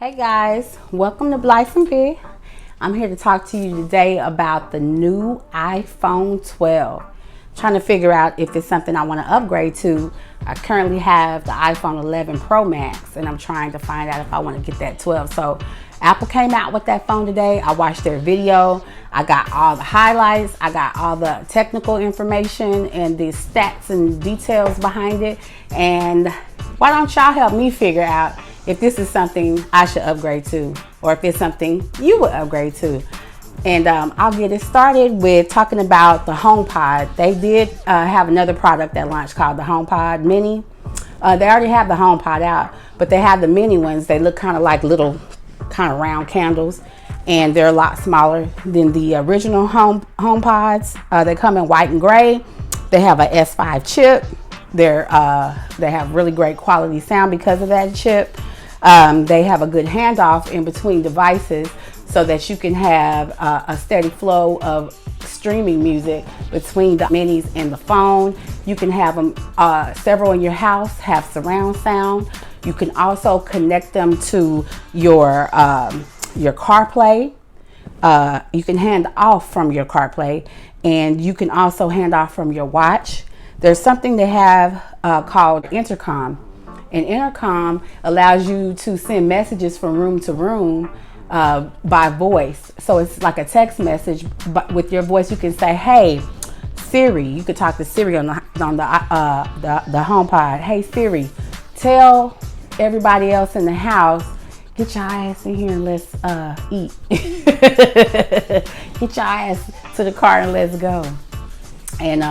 Hey guys, welcome to Blythe and B. I'm here to talk to you today about the new iPhone 12. Trying to figure out if it's something I want to upgrade to. I currently have the iPhone 11 Pro Max and I'm trying to find out if I want to get that 12. So Apple came out with that phone today. I watched their video. I got all the highlights. I got all the technical information and the stats and details behind it. And why don't y'all help me figure out if this is something I should upgrade to, or if it's something you would upgrade to. And I'll get it started with talking about the HomePod. They did have another product that launched called the HomePod Mini. They already have the HomePod out, but they have the mini ones. They look kind of like little kind of round candles, and they're a lot smaller than the original HomePods. They come in white and gray. They have a S5 chip. They have really great quality sound because of that chip. They have a good handoff in between devices so that you can have a steady flow of streaming music between the minis and the phone. You can have them several in your house, have surround sound. You can also connect them to your CarPlay. You can hand off from your CarPlay, and you can also hand off from your watch. There's something they have called intercom. And intercom allows you to send messages from room to room by voice. So it's like a text message, but with your voice you can say, "Hey Siri." You could talk to Siri on the HomePod. "Hey Siri, tell everybody else in the house, get your ass in here and let's eat." Get your ass to the car and let's go. And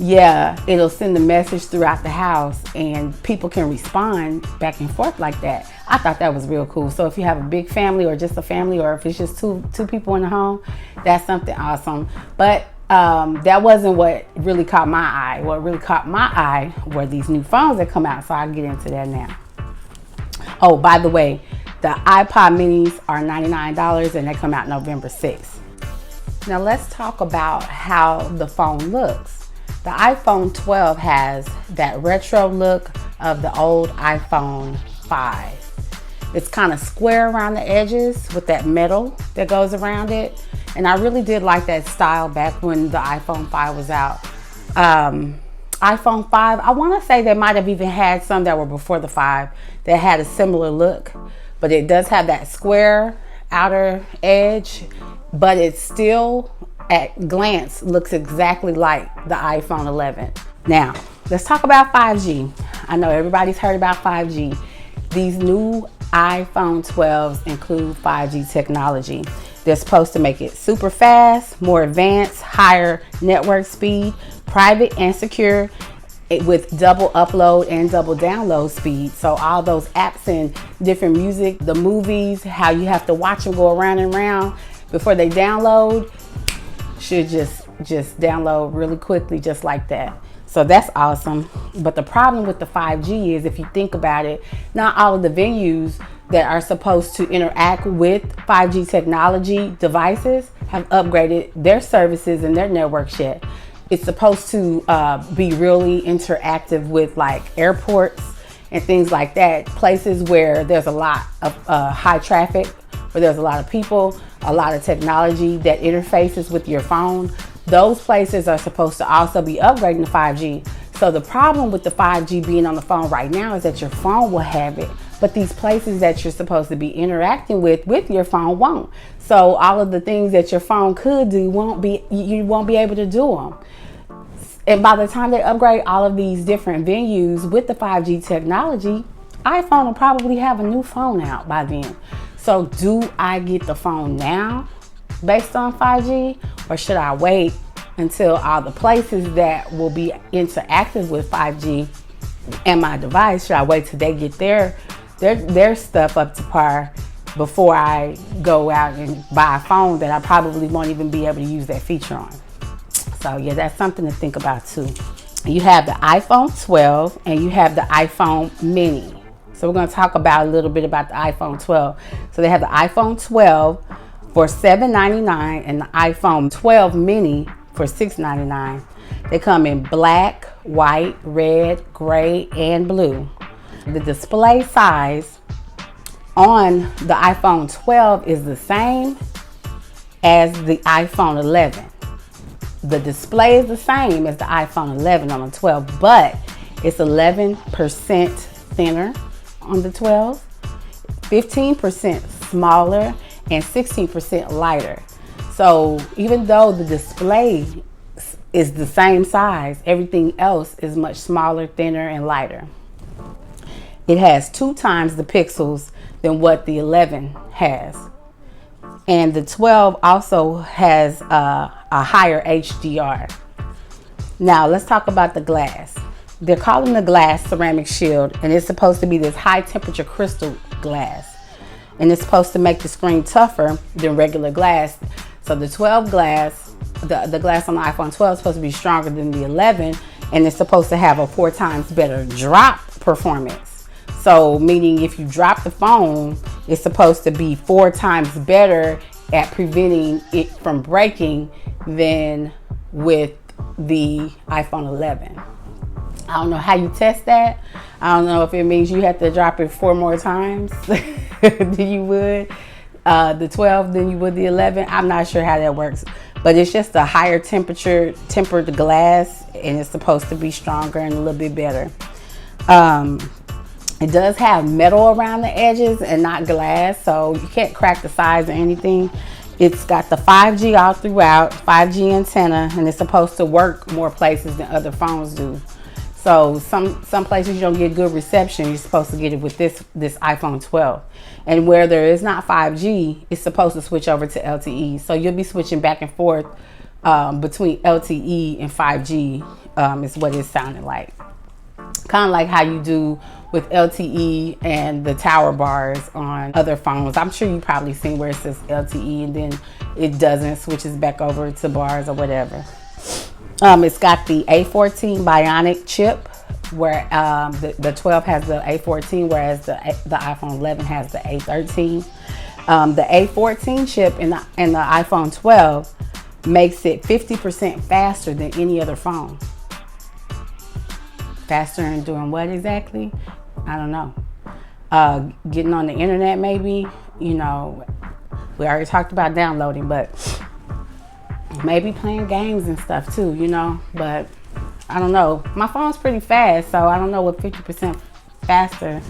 yeah, it'll send the message throughout the house and people can respond back and forth like that. I thought that was real cool. So if you have a big family or just a family, or if it's just two people in the home, that's something awesome. But that wasn't what really caught my eye. What really caught my eye were these new phones that come out. So I'll get into that now. Oh, by the way, the iPod minis are $99 and they come out November 6th. Now let's talk about how the phone looks. The iPhone 12 has that retro look of the old iPhone 5. It's kind of square around the edges with that metal that goes around it. And I really did like that style back when the iPhone 5 was out. iPhone 5, I want to say they might have even had some that were before the 5 that had a similar look. But it does have that square outer edge, but it's still at glance looks exactly like the iPhone 11. Now, let's talk about 5G. I know everybody's heard about 5G. These new iPhone 12s include 5G technology. They're supposed to make it super fast, more advanced, higher network speed, private and secure, with double upload and double download speed. So all those apps and different music, the movies, how you have to watch them go around and around before they download, should just download really quickly, just like that. So that's awesome. But the problem with the 5G is, if you think about it, not all of the venues that are supposed to interact with 5G technology devices have upgraded their services and their networks yet. It's supposed to be really interactive with like airports and things like that, places where there's a lot of high traffic, where there's a lot of people, a lot of technology that interfaces with your phone. Those places are supposed to also be upgrading to 5G. So the problem with the 5G being on the phone right now is that your phone will have it, but these places that you're supposed to be interacting with your phone won't. So all of the things that your phone could do you won't be able to do them. And by the time they upgrade all of these different venues with the 5G technology, iPhone will probably have a new phone out by then. So do I get the phone now based on 5G, or should I wait until all the places that will be interactive with 5G and my device, should I wait till they get their stuff up to par before I go out and buy a phone that I probably won't even be able to use that feature on? So yeah, that's something to think about too. You have the iPhone 12 and you have the iPhone Mini. So we're going to talk about a little bit about the iPhone 12. So they have the iPhone 12 for $799 and the iPhone 12 Mini for $699. They come in black, white, red, gray, and blue. The display size on the iPhone 12 is the same as the iPhone 11. The display is the same as the iPhone 11 on the 12, but it's 11% thinner on the 12, 15% smaller, and 16% lighter. So even though the display is the same size, everything else is much smaller, thinner, and lighter. It has 2 times the pixels than what the 11 has. And the 12 also has a higher HDR. Now let's talk about the glass. They're calling the glass ceramic shield, and it's supposed to be this high temperature crystal glass. And it's supposed to make the screen tougher than regular glass. So the 12 glass, the glass on the iPhone 12 is supposed to be stronger than the 11, and it's supposed to have a 4 times better drop performance. So meaning if you drop the phone, it's supposed to be 4 times better at preventing it from breaking than with the iPhone 11. I don't know how you test that. I don't know if it means you have to drop it 4 more times than you would the 12 than you would the 11. I'm not sure how that works, but it's just a higher tempered glass, and it's supposed to be stronger and a little bit better. It does have metal around the edges and not glass, so you can't crack the sides or anything. It's got the 5G all throughout, 5G antenna, and it's supposed to work more places than other phones do. So some places you don't get good reception, you're supposed to get it with this iPhone 12. And where there is not 5G, it's supposed to switch over to LTE. So you'll be switching back and forth between LTE and 5G is what it sounded like. Kind of like how you do with LTE and the tower bars on other phones. I'm sure you probably seen where it says LTE and then it doesn't, switches back over to bars or whatever. It's got the A14 Bionic chip, where the 12 has the A14, whereas the iPhone 11 has the A13. The A14 chip in the iPhone 12 makes it 50% faster than any other phone. Faster in doing what exactly? I don't know. Getting on the internet, maybe. You know, we already talked about downloading, but maybe playing games and stuff too, you know. But I don't know. My phone's pretty fast, so I don't know what 50% faster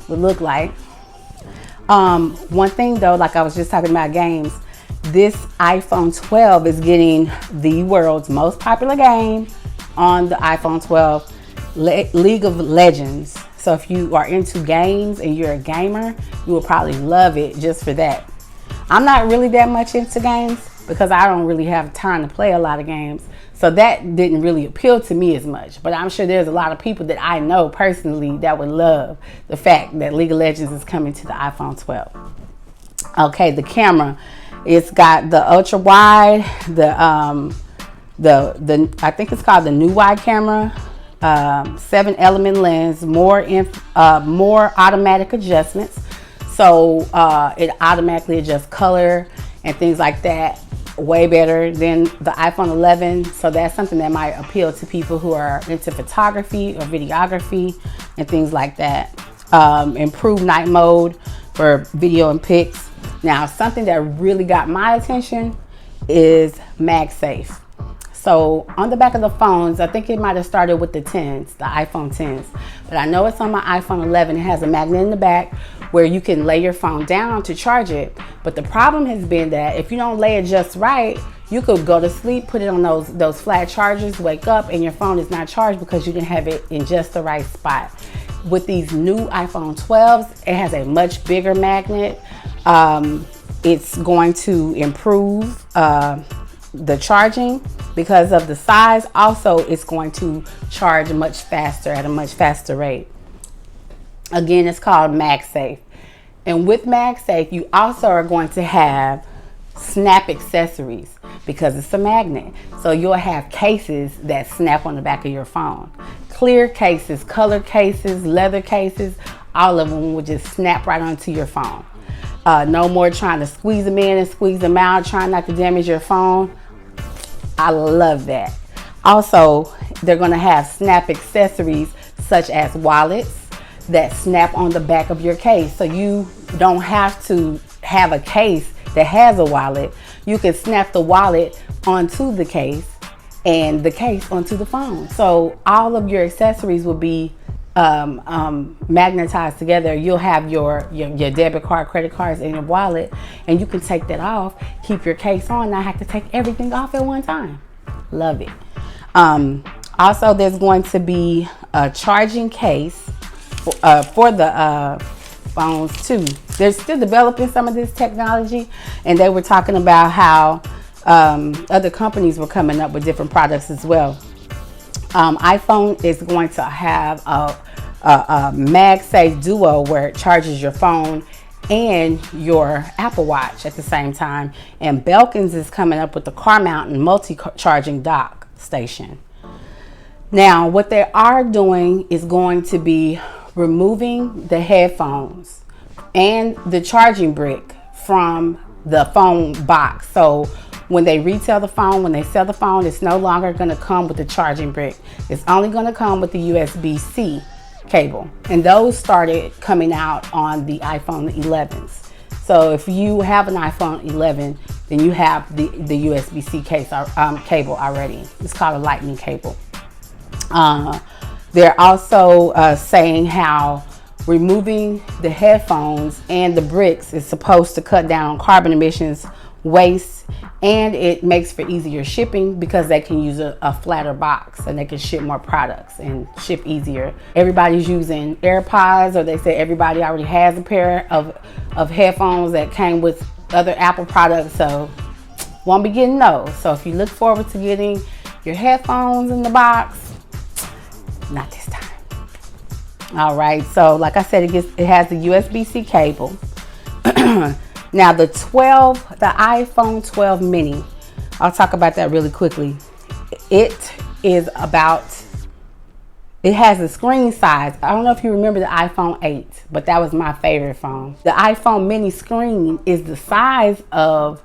would look like. One thing though, like I was just talking about games, this iPhone 12 is getting the world's most popular game on the iPhone 12, League of Legends. So if you are into games and you're a gamer, you will probably love it just for that. I'm not really that much into games because I don't really have time to play a lot of games. So that didn't really appeal to me as much. But I'm sure there's a lot of people that I know personally that would love the fact that League of Legends is coming to the iPhone 12. Okay, the camera. It's got the ultra wide, the I think it's called the new wide camera, 7-element lens, more automatic adjustments. So it automatically adjusts color and things like that way better than the iPhone 11. So that's something that might appeal to people who are into photography or videography and things like that. Improved night mode for video and pics. Now, something that really got my attention is MagSafe. So on the back of the phones, I think it might have started with the 10s, the iPhone 10s, but I know it's on my iPhone 11. It has a magnet in the back where you can lay your phone down to charge it. But the problem has been that if you don't lay it just right, you could go to sleep, put it on those flat chargers, wake up, and your phone is not charged because you didn't have it in just the right spot. With these new iPhone 12s, it has a much bigger magnet. It's going to improve the charging because of the size. Also, it's going to charge much faster at a much faster rate. Again, it's called MagSafe. And with MagSafe, you also are going to have snap accessories because it's a magnet. So you'll have cases that snap on the back of your phone. Clear cases, color cases, leather cases, all of them will just snap right onto your phone. No more trying to squeeze them in and squeeze them out, trying not to damage your phone. I love that. Also, they're going to have snap accessories such as wallets that snap on the back of your case. So you don't have to have a case that has a wallet. You can snap the wallet onto the case and the case onto the phone. So all of your accessories will be magnetized together. You'll have your debit card, credit cards in your wallet, and you can take that off, keep your case on, not have to take everything off at one time. Love it. Also, there's going to be a charging case for the phones too. They're still developing some of this technology, and they were talking about how other companies were coming up with different products as well. iPhone is going to have a MagSafe Duo where it charges your phone and your Apple Watch at the same time. And Belkin's is coming up with the car mountain multi-charging dock station. Now, what they are doing is going to be removing the headphones and the charging brick from the phone box. So when they retail the phone, when they sell the phone, it's no longer going to come with the charging brick. It's only going to come with the USB-C cable. And those started coming out on the iPhone 11s. So if you have an iPhone 11, then you have the USB-C cable already. It's called a lightning cable. They're also saying how removing the headphones and the bricks is supposed to cut down on carbon emissions, waste, and it makes for easier shipping because they can use a flatter box and they can ship more products and ship easier. Everybody's using AirPods, or they say everybody already has a pair of headphones that came with other Apple products, so won't be getting those. So if you look forward to getting your headphones in the box, not this time. All right, so like I said, it has the USB-C cable. Now the iPhone 12 mini, I'll talk about that really quickly. It has a screen size. I don't know if you remember the iPhone 8, but that was my favorite phone. The iPhone mini screen is the size of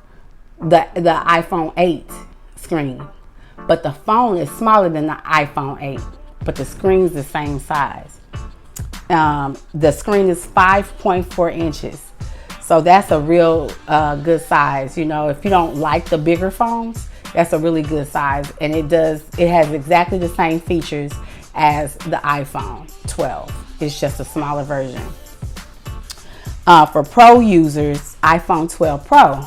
the iPhone 8 screen, but the phone is smaller than the iPhone 8, but the screen's the same size. The screen is 5.4 inches. So that's a real good size. You know, if you don't like the bigger phones, that's a really good size. And it has exactly the same features as the iPhone 12. It's just a smaller version. For Pro users, iPhone 12 Pro,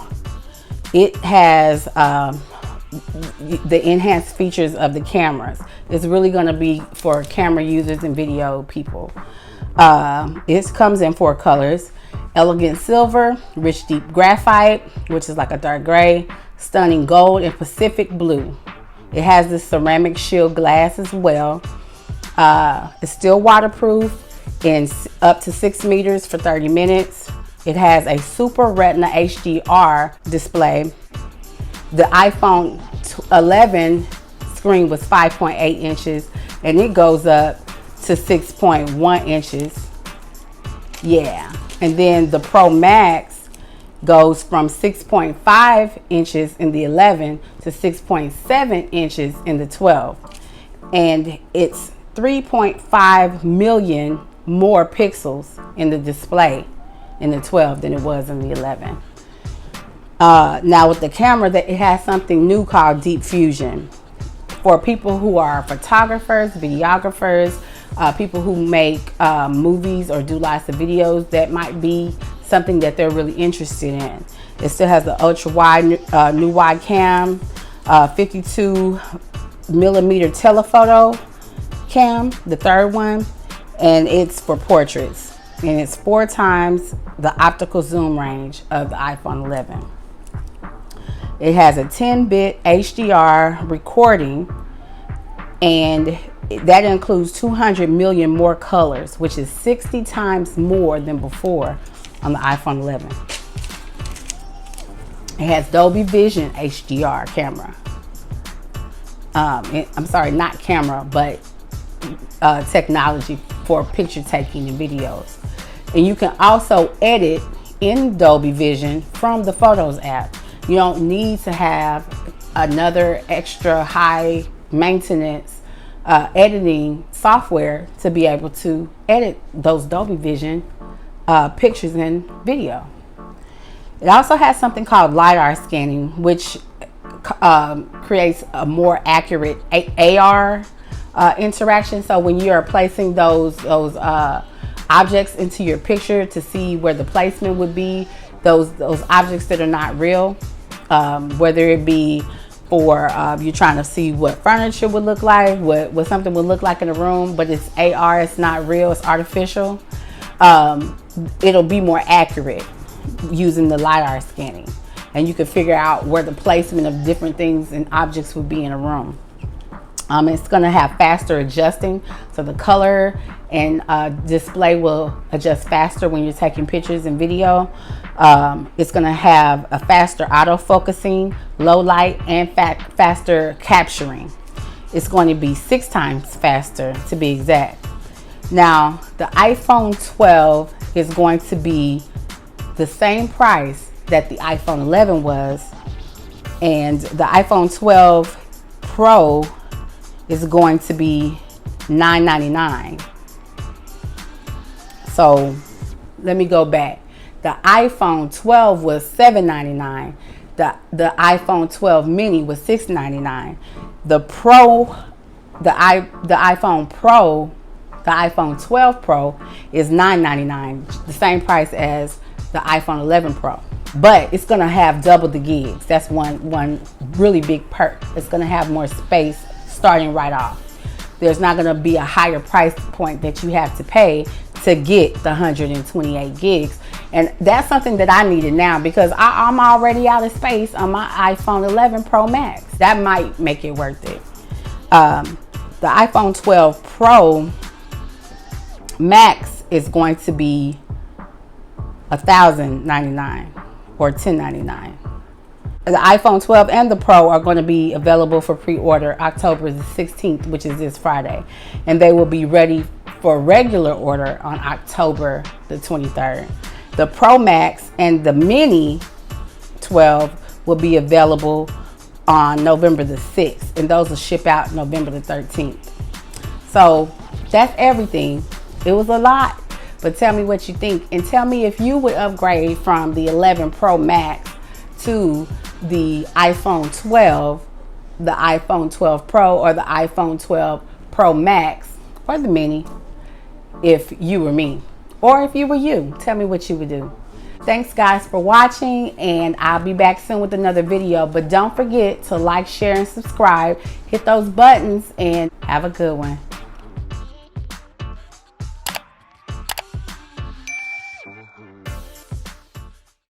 it has the enhanced features of the cameras. It's really going to be for camera users and video people. It comes in 4 colors: elegant silver, rich deep graphite, which is like a dark gray, stunning gold, and Pacific blue. It has the ceramic shield glass as well. It's still waterproof and up to 6 meters for 30 minutes. It has a Super Retina HDR display. The iPhone 11 screen was 5.8 inches and it goes up to 6.1 inches. Yeah. And then the Pro Max goes from 6.5 inches in the 11 to 6.7 inches in the 12. And it's 3.5 million more pixels in the display in the 12 than it was in the 11. Now with the camera, that it has something new called Deep Fusion. For people who are photographers, videographers, people who make movies or do lots of videos, that might be something that they're really interested in. It still has the ultra wide, new wide cam, 52 millimeter telephoto cam, the third one, and it's for portraits. And it's 4 times the optical zoom range of the iPhone 11. It has a 10-bit HDR recording, and that includes 200 million more colors, which is 60 times more than before on the iPhone 11. It has Dolby Vision HDR camera. I'm sorry, not camera, but technology for picture taking and videos. And you can also edit in Dolby Vision from the Photos app. You don't need to have another extra high maintenance editing software to be able to edit those Dolby Vision pictures and video. It also has something called LiDAR scanning, which creates a more accurate AR interaction. So when you are placing those objects into your picture to see where the placement would be, those objects that are not real, whether it be for you're trying to see what furniture would look like, what something would look like in a room, but it's AR, it's not real, it's artificial. It'll be more accurate using the LiDAR scanning, and you can figure out where the placement of different things and objects would be in a room. It's going to have faster adjusting, so the color and display will adjust faster when you're taking pictures and video. It's going to have a faster auto focusing, low light, and faster capturing. It's going to be 6 times faster to be exact. Now, the iPhone 12 is going to be the same price that the iPhone 11 was, and the iPhone 12 Pro is going to be $999. So let me go back. The iPhone 12 was $799. The iPhone 12 mini was $699. The Pro, the iPhone Pro, the iPhone 12 Pro is $999, the same price as the iPhone 11 Pro. But it's gonna have double the gigs. That's one really big perk. It's gonna have more space starting right off. There's not gonna be a higher price point that you have to pay to get the 128 gigs. And that's something that I needed now, because I'm already out of space on my iPhone 11 Pro Max. That might make it worth it. The iPhone 12 Pro Max is going to be $1,099 or $1,099. The iPhone 12 and the Pro are going to be available for pre-order October the 16th, which is this Friday. And they will be ready for regular order on October the 23rd. The Pro Max and the Mini 12 will be available on November the 6th. And those will ship out November the 13th. So that's everything. It was a lot, but tell me what you think. And tell me if you would upgrade from the 11 Pro Max to the iPhone 12, the iPhone 12 Pro, or the iPhone 12 Pro Max, or the Mini, if you were me, or if you were you. Tell me what you would do. Thanks guys for watching, and I'll be back soon with another video. But don't forget to like, share, and subscribe. Hit those buttons, and have a good one.